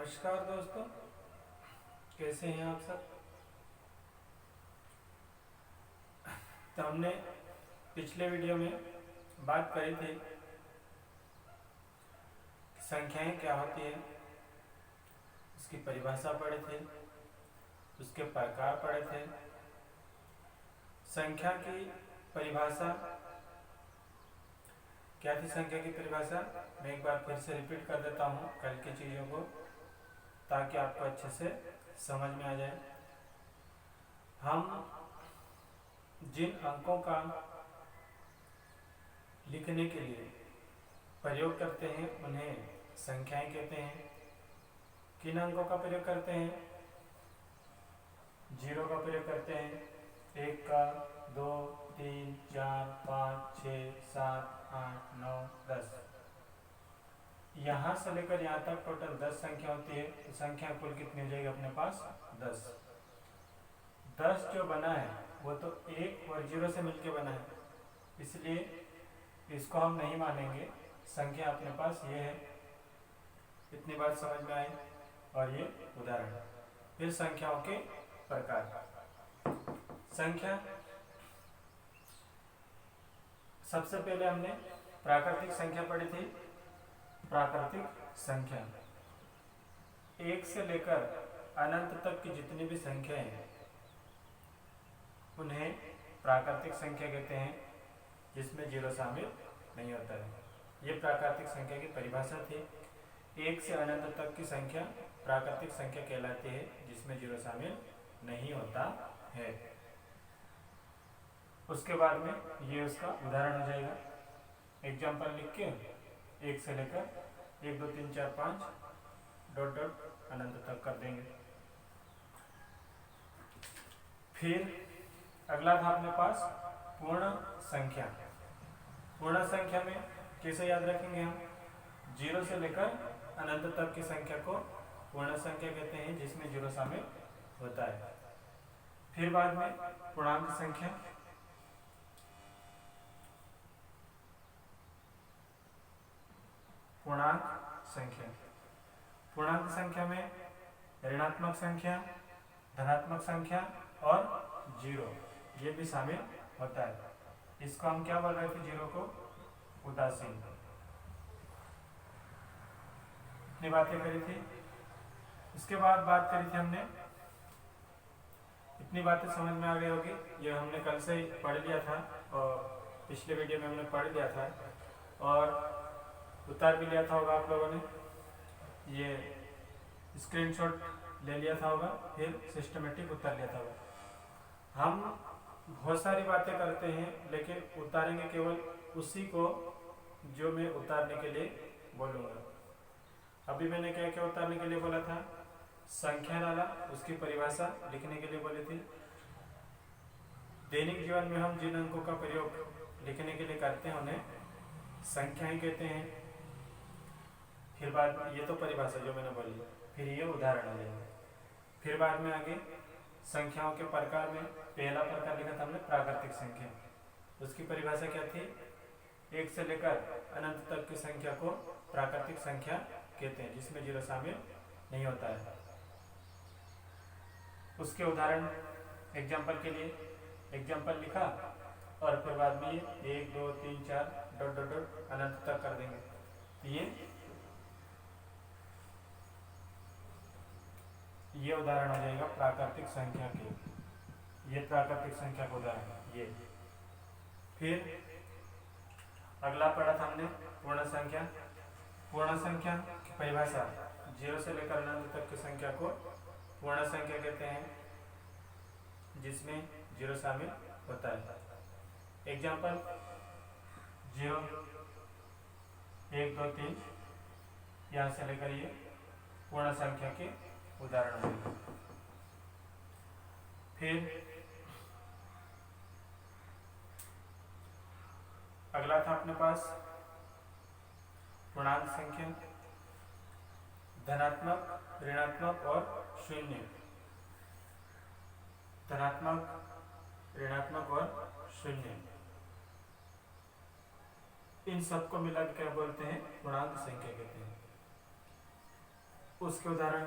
नमस्कार दोस्तों, कैसे हैं आप सब। तो हमने पिछले वीडियो में बात करी थी कि संख्याएं क्या होती है, उसकी परिभाषा पढ़े थे, उसके प्रकार पढ़े थे। संख्या की परिभाषा क्या थी? संख्या की परिभाषा मैं एक बार फिर से रिपीट कर देता हूँ कल की चीज़ों को, ताकि आपको अच्छे से समझ में आ जाए। हम जिन अंकों का लिखने के लिए प्रयोग करते हैं उन्हें संख्याएं कहते हैं। किन अंकों का प्रयोग करते हैं? 0 का प्रयोग करते हैं, 1 का, 2, 3, 4, 5, 6, 7, 8, 9, 10। यहाँ से लेकर यहाँ तक टोटल 10 संख्या होती है। तो संख्या कुल कितनी हो जाएगी अपने पास? 10। 10 जो बना है वो तो 1 और 0 से मिलके बना है, इसलिए इसको हम नहीं मानेंगे। संख्या अपने पास ये है। इतनी बात समझ में आई। और ये उदाहरण। फिर संख्याओं के प्रकार। संख्या, सबसे पहले हमने प्राकृतिक संख्या पढ़ी थी। प्राकृतिक संख्या 1 से लेकर अनंत तक की जितनी भी संख्याएं हैं उन्हें प्राकृतिक संख्या कहते हैं, जिसमें 0 शामिल नहीं होता है। ये प्राकृतिक संख्या की परिभाषा थी। 1 से अनंत तक की संख्या प्राकृतिक संख्या कहलाती है, जिसमें 0 शामिल नहीं होता है। उसके बाद में ये उसका उदाहरण हो जाएगा। एग्जाम्पल लिख के 1 से लेकर 1, 2, 3, 4, 5 डॉट डॉट अनंत तक कर देंगे। फिर अगला था अपने पास पूर्ण संख्या। पूर्ण संख्या में कैसे याद रखेंगे हम? 0 से लेकर अनंत तक की संख्या को पूर्ण संख्या कहते हैं, जिसमें 0 शामिल होता है। फिर बाद में पूर्णांक संख्या। पूर्णांक संख्या, पूर्णांक संख्या में ऋणात्मक संख्या, धनात्मक संख्या और 0 ये भी शामिल होता है। इसको हम क्या बोल रहे थे? 0 को उदासीन। इतनी बातें करी थी। इसके बाद बात करी थी हमने, इतनी बातें समझ में आ गई होगी। ये हमने कल से ही पढ़ लिया था और पिछले वीडियो में हमने पढ़ लिया था और उतार भी लिया था होगा आप लोगों ने। ये स्क्रीनशॉट ले लिया था होगा, फिर सिस्टमेटिक उतार लिया था होगा। हम बहुत सारी बातें करते हैं, लेकिन उतारेंगे केवल उसी को जो मैं उतारने के लिए बोलूँगा। अभी मैंने क्या क्या उतारने के लिए बोला था? संख्या डाला, उसकी परिभाषा लिखने के लिए बोली थी। दैनिक जीवन में हम जिन अंकों का प्रयोग लिखने के लिए करते हैं उन्हें संख्याएं कहते हैं। फिर बाद में ये तो परिभाषा जो मैंने बोली, फिर ये उदाहरण आ जाएगा। फिर बाद में आगे संख्याओं के प्रकार में पहला प्रकार लिखा था हमने प्राकृतिक संख्या। उसकी परिभाषा क्या थी? 1 से लेकर अनंत तक की संख्या को प्राकृतिक संख्या कहते हैं, जिसमें 0 शामिल नहीं होता है। उसके उदाहरण एग्जाम्पल के लिए एग्जाम्पल लिखा और फिर बाद में 1, 2, 3, 4 डॉट डॉट डॉट अनंत तक कर देंगे। ये उदाहरण हो जाएगा प्राकृतिक संख्या के। ये प्राकृतिक संख्या का उदाहरण ये। फिर अगला पढ़ा था हमने पूर्ण संख्या। पूर्ण संख्या की परिभाषा 0 से लेकर अनंत तक की संख्या को पूर्ण संख्या कहते हैं, जिसमें 0 शामिल होता है। एग्जाम्पल 0, 1, 2, 3 यहाँ से लेकर ये पूर्ण संख्या के उदाहरण होंगे। फिर अगला था अपने पास पूर्णांक संख्या, धनात्मक, ऋणात्मक और शून्य। धनात्मक, ऋणात्मक और शून्य, इन सबको मिलाकर क्या बोलते हैं? पूर्णांक संख्या कहते हैं। उसके उदाहरण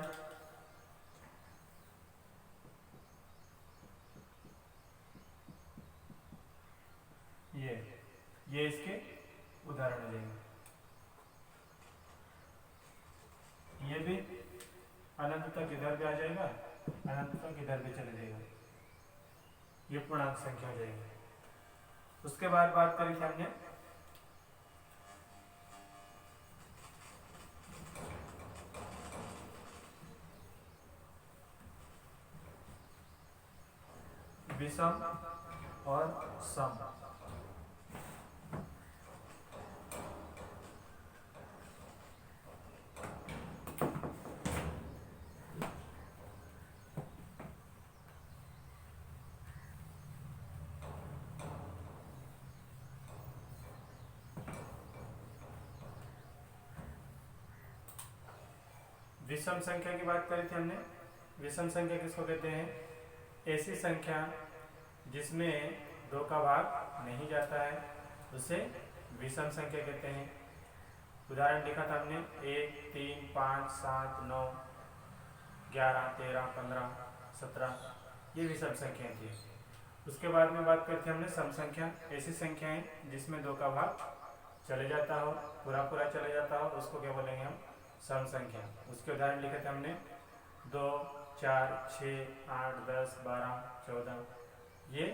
ये इसके उदाहरण हो जाएंगे। ये भी अनंत तक इधर भी आ जाएगा, अनंत तक इधर भी चले जाएगा, ये पूर्णांक संख्या हो जाएगी। उसके बाद बात करी थी हमने विषम और सम। विषम संख्या की बात करी थी हमने। विषम संख्या किसको कहते हैं? ऐसी संख्या जिसमें 2 का भाग नहीं जाता है उसे विषम संख्या कहते हैं। उदाहरण लिखा था हमने 1, 3, 5, 7, 9, 11, 13, 15, 17, ये विषम संख्या थी। उसके बाद में बात करते हैं हमने सम संख्या। ऐसी संख्याएं जिसमें 2 का भाग चले जाता हो, पूरा चले जाता हो, उसको क्या बोलेंगे हम? सम संख्या। उसके उदाहरण लिखे थे हमने 2, 4, 6, 8, 10, 12, 14, ये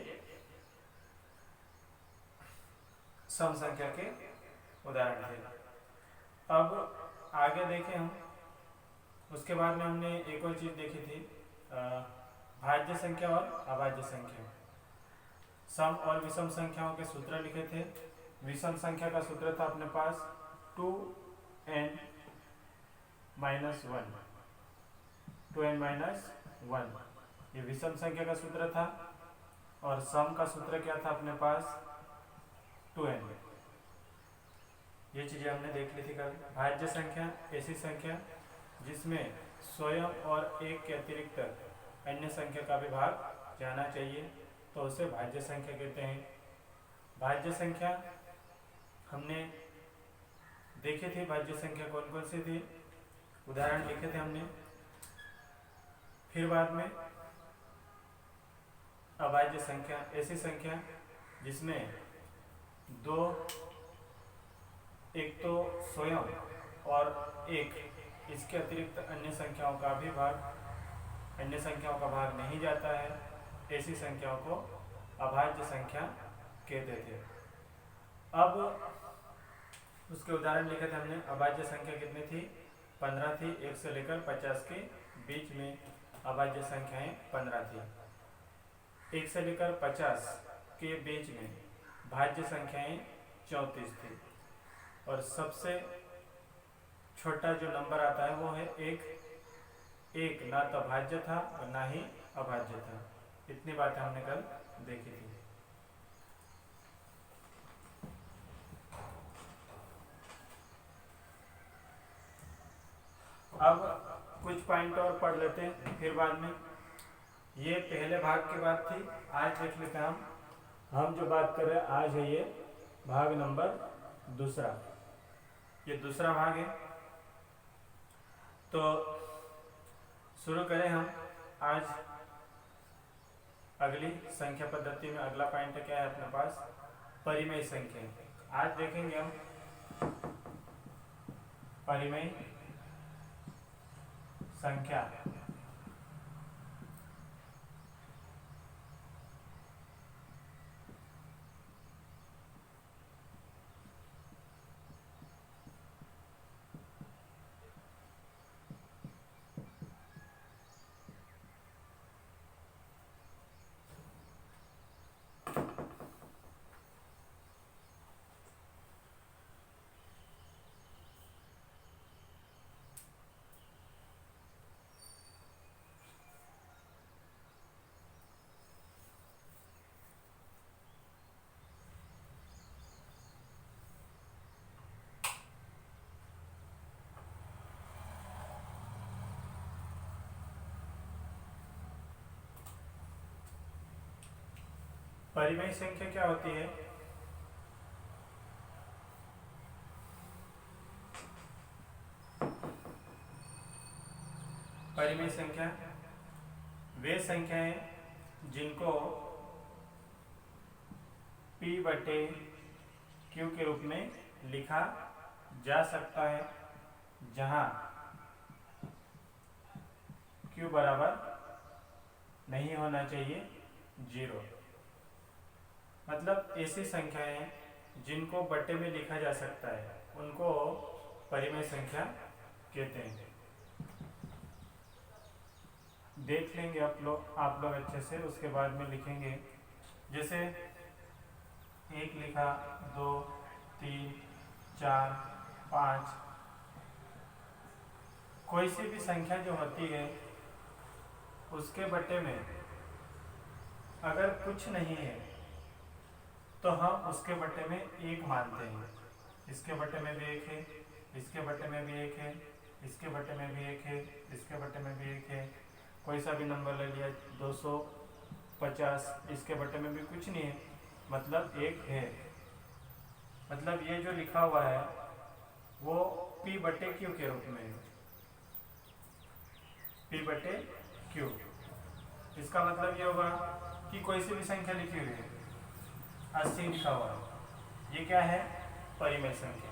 सम संख्या के उदाहरण थे। अब आगे देखें हम, उसके बाद में हमने एक और चीज देखी थी, भाज्य संख्या और अभाज्य संख्या। सम और विषम संख्याओं के सूत्र लिखे थे। विषम संख्या का सूत्र था अपने पास 2n -1, 2n - 1, ये विषम संख्या का सूत्र था। और सम का सूत्र क्या था अपने पास? 2n। ये चीजें हमने देख ली थी कल। भाज्य संख्या ऐसी संख्या जिसमें स्वयं और एक के अतिरिक्त अन्य संख्या का भी भाग जाना चाहिए, तो उसे भाज्य संख्या कहते हैं। भाज्य संख्या हमने देखी थी, भाज्य संख्या कौन कौन सी थी, उदाहरण लिखे थे हमने। फिर बाद में अभाज्य संख्या ऐसी संख्या जिसमें 2, एक तो स्वयं और एक इसके अतिरिक्त अन्य संख्याओं का भी भाग, अन्य संख्याओं का भाग नहीं जाता है, ऐसी संख्याओं को अभाज्य संख्या कहते थे। अब उसके उदाहरण लिखे थे हमने। अभाज्य संख्या कितनी थी? 15 थी। 1 से लेकर 50 के बीच में अभाज्य संख्याएं 15 थी। 1 से लेकर 50 के बीच में भाज्य संख्याएं 34 थी। और सबसे छोटा जो नंबर आता है वो है 1। 1 ना तो भाज्य था और ना ही अभाज्य था। इतनी बातें हमने कल देखी थी। अब कुछ पॉइंट और पढ़ लेते हैं, फिर बाद में। ये पहले भाग की बात थी। आज देख लेते हैं हम जो बात कर रहे हैं आज है ये भाग नंबर दूसरा। ये दूसरा भाग है। तो शुरू करें हम आज अगली संख्या पद्धति में। अगला पॉइंट क्या है अपने पास? परिमेय संख्या। आज देखेंगे हम परिमेय संख्या। परिमेय संख्या क्या होती है? परिमेय संख्या वे संख्याएं जिनको P बटे Q के रूप में लिखा जा सकता है, जहां Q बराबर नहीं होना चाहिए 0। मतलब ऐसी संख्याएं जिनको बट्टे में लिखा जा सकता है उनको परिमेय संख्या कहते हैं। देख लेंगे आप लोग अच्छे से, उसके बाद में लिखेंगे। जैसे 1 लिखा, 2, 3, 4, 5। कोई सी भी संख्या जो होती है उसके बट्टे में अगर कुछ नहीं है तो हम उसके बट्टे में 1 मानते हैं। इसके बट्टे में भी 1 है, इसके बट्टे में भी 1 है, इसके बट्टे में भी 1 है, इसके बट्टे में भी 1 है। कोई सा भी नंबर ले लिया 250, इसके बट्टे में भी कुछ नहीं है, मतलब 1 है। मतलब ये जो लिखा हुआ है वो P बटे Q के रूप में है, P बटे Q। इसका मतलब ये होगा कि कोई सी भी संख्या लिखी हुई है, 80 लिखा हुआ है, ये क्या है? परिमेय संख्या।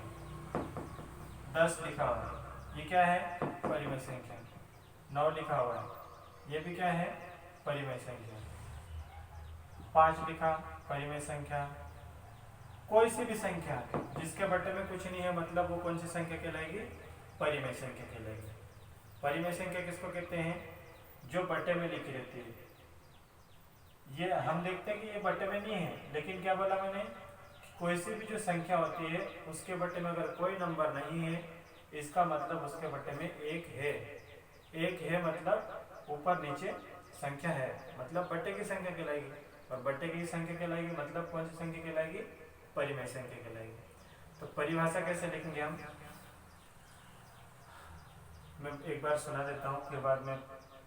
10 लिखा हुआ है, ये क्या है? परिमेय संख्या। 9 लिखा हुआ है, ये भी क्या है? परिमेय संख्या। 5 लिखा, परिमेय संख्या। कोई सी भी संख्या जिसके बट्टे में कुछ नहीं है, मतलब वो कौन सी संख्या कहलाएगी? परिमेय संख्या कहलाएगी। परिमेय संख्या किसको कहते हैं? जो बट्टे में लिखी रहती है। ये हम देखते हैं कि ये बट्टे में नहीं है, लेकिन क्या बोला मैंने? कोई सी भी जो संख्या होती है उसके बट्टे में अगर कोई नंबर नहीं है, इसका मतलब उसके बट्टे में 1 है। 1 है मतलब ऊपर नीचे संख्या है, मतलब बट्टे की संख्या कहलाएगी। और बट्टे की संख्या कहलाएगी मतलब कौन सी संख्या कहलाएगी? परिमेय संख्या कहलाएगी। तो परिभाषा कैसे लिखेंगे हम? मैं एक बार सुना देता हूँ, फिर बाद में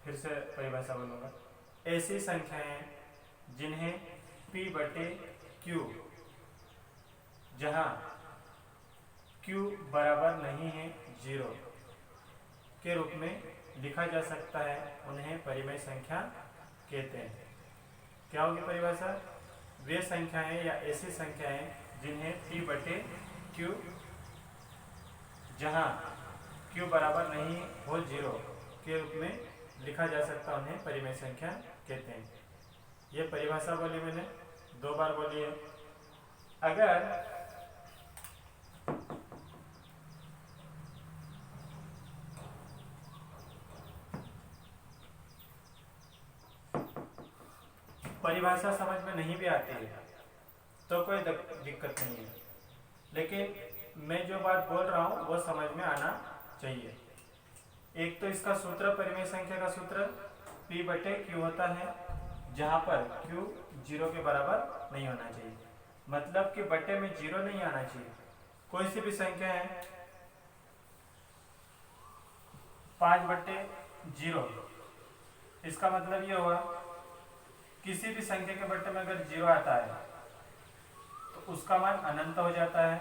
फिर से परिभाषा बोलूँगा। ऐसी संख्याएं जिन्हें P बटे Q, जहाँ Q बराबर नहीं है 0 के रूप में लिखा जा सकता है, उन्हें परिमेय संख्या कहते हैं। क्या होगी परिभाषा? वे संख्याएं या ऐसी संख्याएं जिन्हें P बटे Q, जहाँ Q बराबर नहीं हो 0 के रूप में लिखा जा सकता है, उन्हें परिमेय संख्या कहते हैं। ये परिभाषा बोली मैंने, 2 बार बोली है। अगर परिभाषा समझ में नहीं भी आती है तो कोई दिक्कत नहीं है, लेकिन मैं जो बात बोल रहा हूँ वो समझ में आना चाहिए। एक तो इसका सूत्र, परिमेय संख्या का सूत्र P बटे Q होता है, जहाँ पर Q 0 के बराबर नहीं होना चाहिए। मतलब कि बट्टे में 0 नहीं आना चाहिए। कोई सी भी संख्या है 5 बटे 0, इसका मतलब ये हुआ किसी भी संख्या के बट्टे में अगर 0 आता है तो उसका मान अनंत हो जाता है।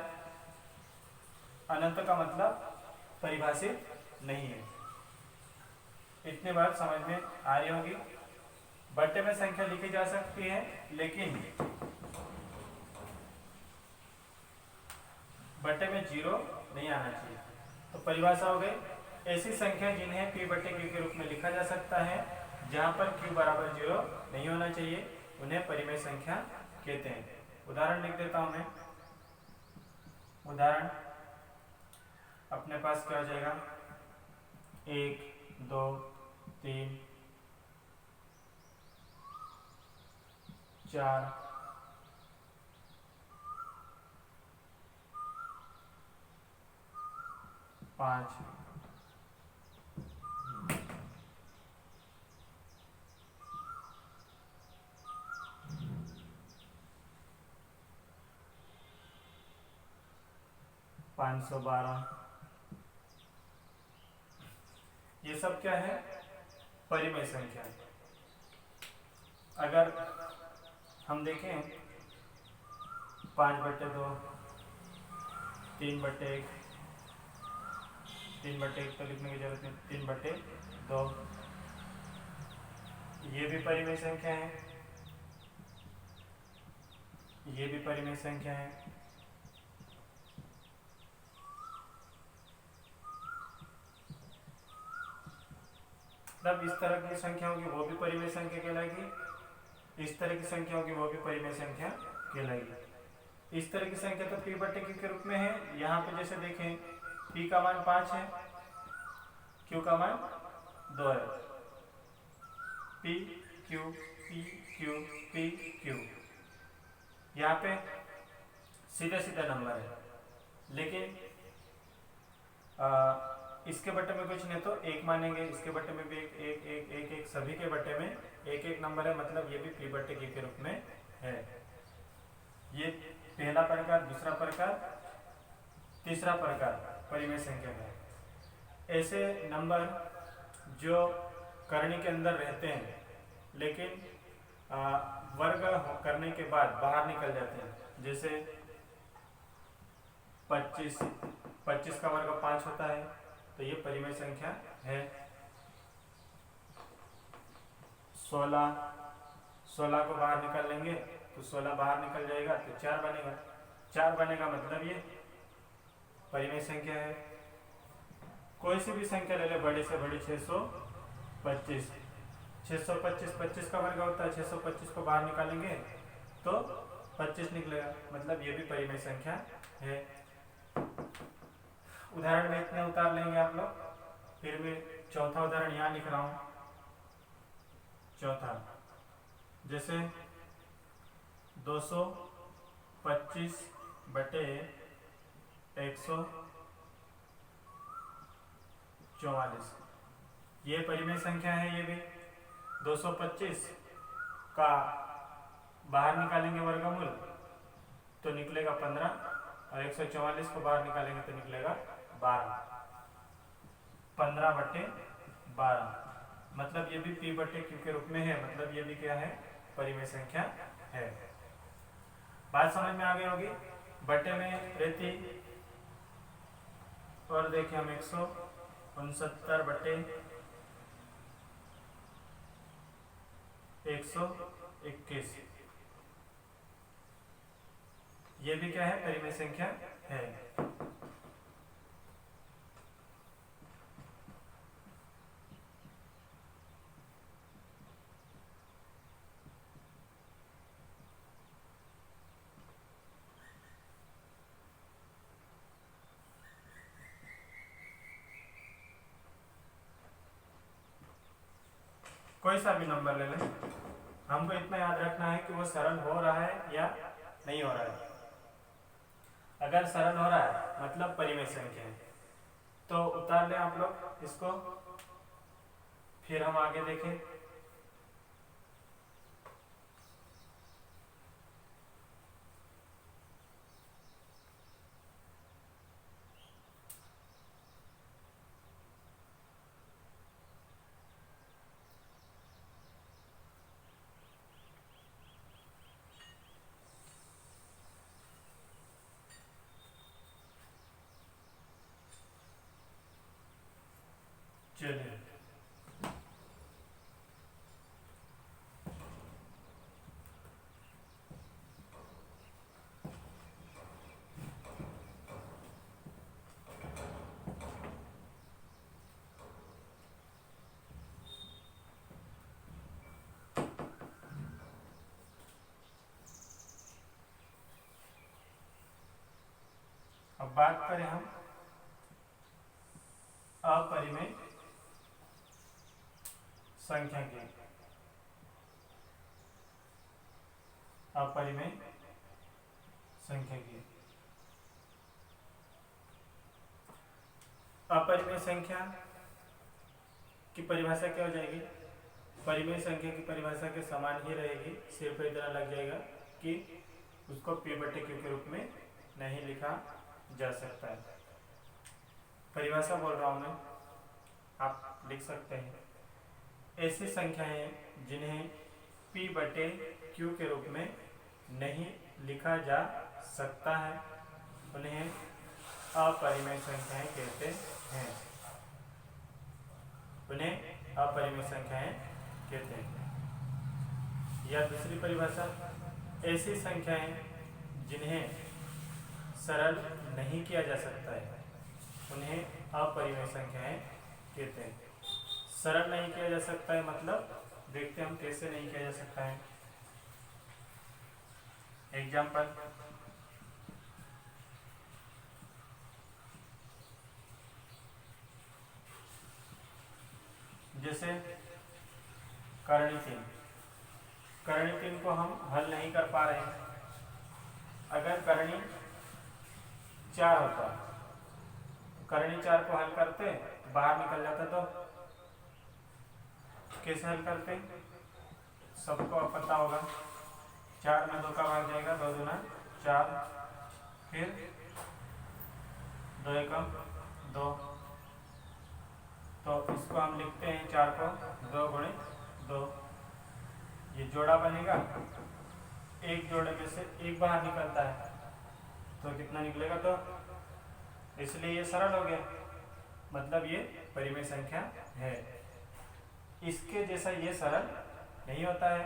अनंत का मतलब परिभाषित नहीं है। इतनी बात समझ में आ रही होगी। बट्टे में संख्या लिखी जा सकती है, लेकिन बट्टे में 0 नहीं आना चाहिए। तो परिभाषा हो गई, ऐसी संख्या जिन्हें P बटे Q के रूप में लिखा जा सकता है, जहाँ पर Q बराबर 0 नहीं होना चाहिए, उन्हें परिमेय संख्या कहते हैं। उदाहरण लिख देता हूं मैं। उदाहरण अपने पास क्या हो जाएगा? 1, 2, 3, 4, 5, 512। ये सब क्या है? परिमेय संख्या। अगर हम देखें 5 बटे 2, 3 बटे 1, 3 बटे 1 तो लिखने की जरूरत नहीं, 3 बटे 2, ये भी परिमेय संख्या है, ये भी परिमेय संख्या है। मतलब इस तरह की संख्या होगी वो भी परिमेय संख्या कहलाएगी, इस तरह की संख्या होगी वो भी परिमेय संख्या कहलाएगी। इस तरह की संख्या तो पी बटे क्यू के रूप में है। यहाँ पे जैसे देखें पी का मान 5 है, क्यू का मान 2 है, P Q P Q P Q, यहाँ पे सीधे सीधे नंबर है। लेकिन इसके बट्टे में कुछ नहीं तो एक मानेंगे, इसके बट्टे में भी एक एक एक एक, एक सभी के बट्टे में एक एक नंबर है, मतलब ये भी पी बट्टे क्यू के रूप में है। ये पहला प्रकार, दूसरा प्रकार, तीसरा प्रकार परिमेय संख्या का। ऐसे नंबर जो करनी के अंदर रहते हैं लेकिन वर्ग करने के बाद बाहर निकल जाते हैं, जैसे 25 का वर्ग 5 होता है तो ये परिमेय संख्या है। 16 को बाहर निकाल लेंगे तो 16 बाहर निकल जाएगा तो 4 बनेगा, 4 बनेगा मतलब ये परिमेय संख्या है। कोई सी भी संख्या ले ले, बड़ी से बड़ी, 625, 625 का वर्ग होता है, 625 को बाहर निकालेंगे तो 25 निकलेगा, मतलब ये भी परिमेय संख्या है। उदाहरण में इतने उतार लेंगे आप लोग। फिर भी चौथा उदाहरण यहाँ लिख रहा हूं। चौथा जैसे 225 बटे 144, ये परिमेय संख्या है। ये भी 225 का बाहर निकालेंगे वर्गमूल तो निकलेगा 15 और 144 को बाहर निकालेंगे तो निकलेगा 12, 15 बटे 12, मतलब ये भी पी बटे क्यू के रूप में है, मतलब ये भी क्या है, परिमेय संख्या है। बात समझ में आ गई होगी। बटे में रहती और देखिए हम 169 बटे 121, ये भी क्या है, परिमेय संख्या है। कोई सा भी नंबर ले लें, हमको इतना याद रखना है कि वो सरल हो रहा है या नहीं हो रहा है। अगर सरल हो रहा है मतलब परिमेय संख्या है, तो उतार लें आप लोग इसको, फिर हम आगे देखें। चलिए अब बात करें हम अपरिमेय संख्या की। अपरिमेय संख्या की, अपरिमेय संख्या की परिभाषा क्या हो जाएगी, परिमेय संख्या की परिभाषा के समान ही रहेगी, सिर्फ इतना लग जाएगा कि उसको पी बटे क्यू के रूप में नहीं लिखा जा सकता है। परिभाषा बोल रहा हूं मैं, आप लिख सकते हैं। ऐसी संख्याएं जिन्हें पी बटे क्यू के रूप में नहीं लिखा जा सकता है उन्हें अपरिमेय संख्याएं कहते हैं। उन्हें अपरिमेय संख्याएं कहते हैं। या दूसरी परिभाषा, ऐसी संख्याएं जिन्हें सरल नहीं किया जा सकता है उन्हें अपरिमेय संख्याएं कहते हैं। सरल नहीं किया जा सकता है मतलब देखते हैं हम कैसे नहीं किया जा सकता है। एग्जाम्पल, जैसे करणी 3, करणी 3 को हम हल नहीं कर पा रहे हैं। अगर करणी 4 होता, करणी 4 को हल करते बाहर निकल जाता तो कैसे हल करते, सबको अब पता होगा। 4 में 2 का भाग जाएगा, 2 दूना 4, फिर 2 एकम 2, तो इसको हम लिखते हैं 4 को 2 गुणित 2, ये जोड़ा बनेगा। एक जोड़े में से एक बाहर निकलता है तो कितना निकलेगा, तो इसलिए ये सरल हो गया, मतलब ये परिमेय संख्या है। इसके जैसा ये सरल नहीं होता है,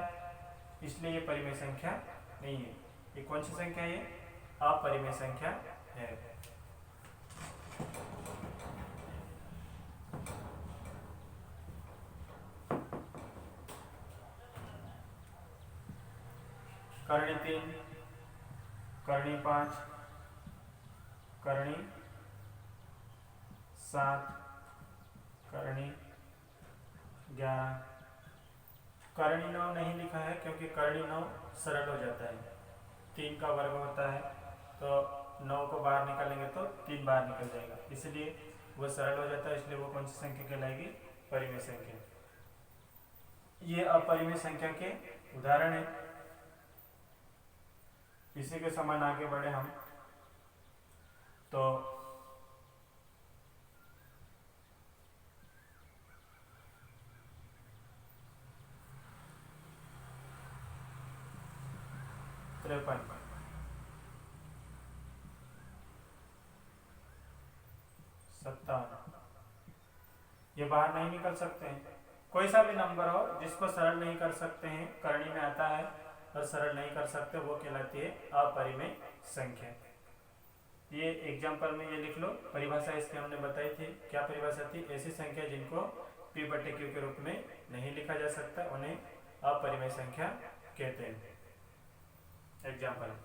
इसलिए ये परिमेय संख्या नहीं है। ये कौन सी संख्या है, ये अपरिमेय संख्या है। करणी 3, करणी 5, करणी 7, करणी 11, करणी 9 नहीं लिखा है क्योंकि करणी 9 सरल हो जाता है, 3 का वर्ग होता है, तो 9 को बाहर निकालेंगे तो 3 बाहर निकल जाएगा, इसलिए वो सरल हो जाता है। इसलिए वो कौन सी संख्या कहलाएगी, परिमेय संख्या। ये अपरिमेय संख्या के उदाहरण है। इसी के समान आगे बढ़े हम तो तिरपन, 57, ये बाहर नहीं निकल सकते हैं। कोई सा भी नंबर हो जिसको सरल नहीं कर सकते हैं, करणी में आता है और सरल नहीं कर सकते, वो कहलाती है अपरिमेय संख्या। ये एग्जाम्पल में ये लिख लो, परिभाषा इसकी हमने बताई थी। क्या परिभाषा थी, ऐसी संख्या जिनको p बटे q के रूप में नहीं लिखा जा सकता उन्हें अपरिमेय संख्या कहते हैं। एग्जाम्पल,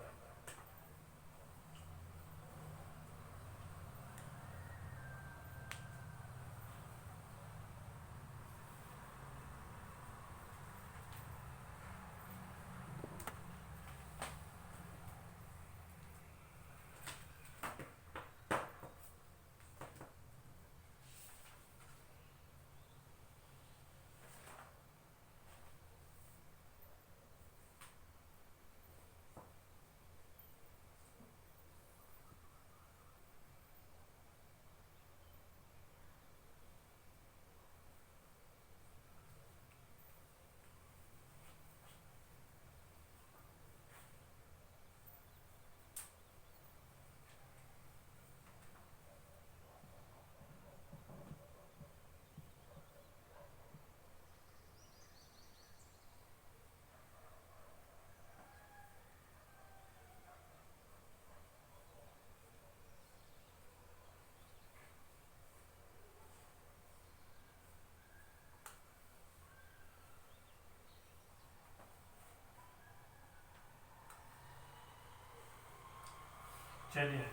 चलिए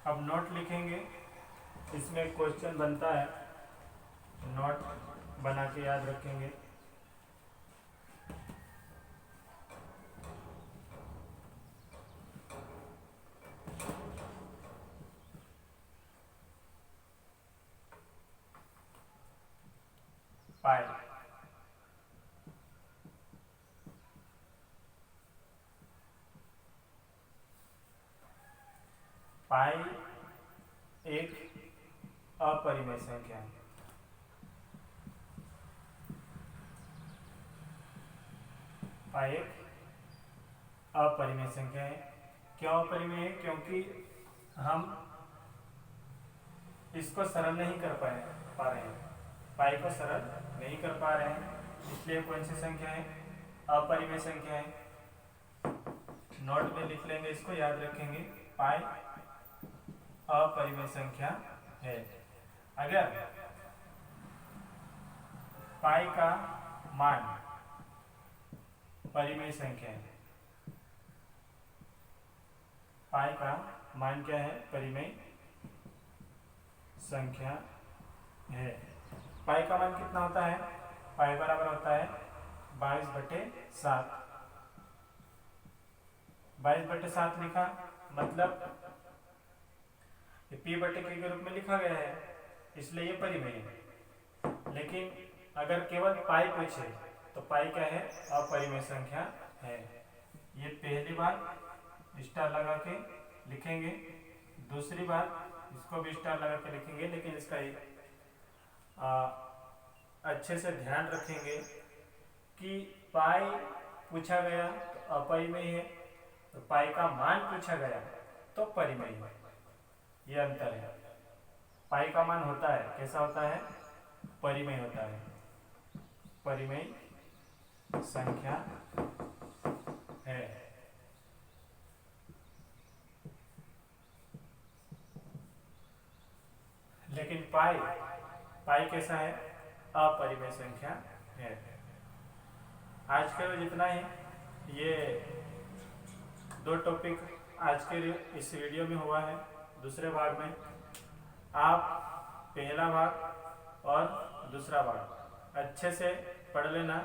अब नोट लिखेंगे। इसमें क्वेश्चन बनता है, नोट बना के याद रखेंगे। पाई, पाई एक अपरिमेय संख्या है। पाई एक अपरिमेय संख्या है। क्यों अपरिमेय है, क्योंकि हम इसको सरल नहीं कर पा रहे हैं, पाई को सरल नहीं कर पा रहे हैं, इसलिए कौन सी संख्या है, अपरिमेय संख्या है। नोट में लिख लेंगे, इसको याद रखेंगे। पाई अपरिमेय संख्या है। अगर पाई का मान परिमेय संख्या है, पाई का मान क्या है? परिमेय संख्या है। पाई का मान कितना होता है? पाई बराबर होता है 22/7। 22/7 लिखा मतलब पी बटे क्यू के रूप में लिखा गया है, इसलिए ये परिमेय है। लेकिन अगर केवल पाई पूछे तो पाई क्या है? अपरिमेय संख्या है। ये पहली बात स्टार लगा के लिखेंगे। दूसरी बात इसको भी स्टार लगा के लिखेंगे, लेकिन इसका अच्छे से ध्यान रखेंगे कि पाई पूछा गया तो अपरिमेय है, तो पाई का मान पूछा गया तो परिमेय है। ये अंतर है। पाई का मान होता है, कैसा होता है? परिमेय होता है, परिमेय संख्या है। लेकिन पाई कैसा है? अपरिमेय संख्या है। आज के लिए जितना ही, ये 2 टॉपिक आज के इस वीडियो में हुआ है। दूसरे भाग में आप पहला भाग और दूसरा भाग अच्छे से पढ़ लेना।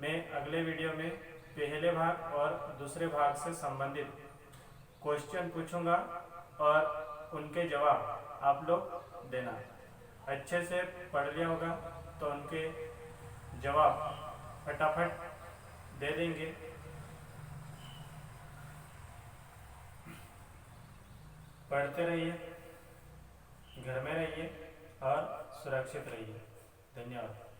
मैं अगले वीडियो में पहले भाग और दूसरे भाग से संबंधित क्वेश्चन पूछूंगा और उनके जवाब आप लोग देना। अच्छे से पढ़ लिया होगा तो उनके जवाब फटाफट दे देंगे। पढ़ते रहिए, घर में रहिए और सुरक्षित रहिए। धन्यवाद।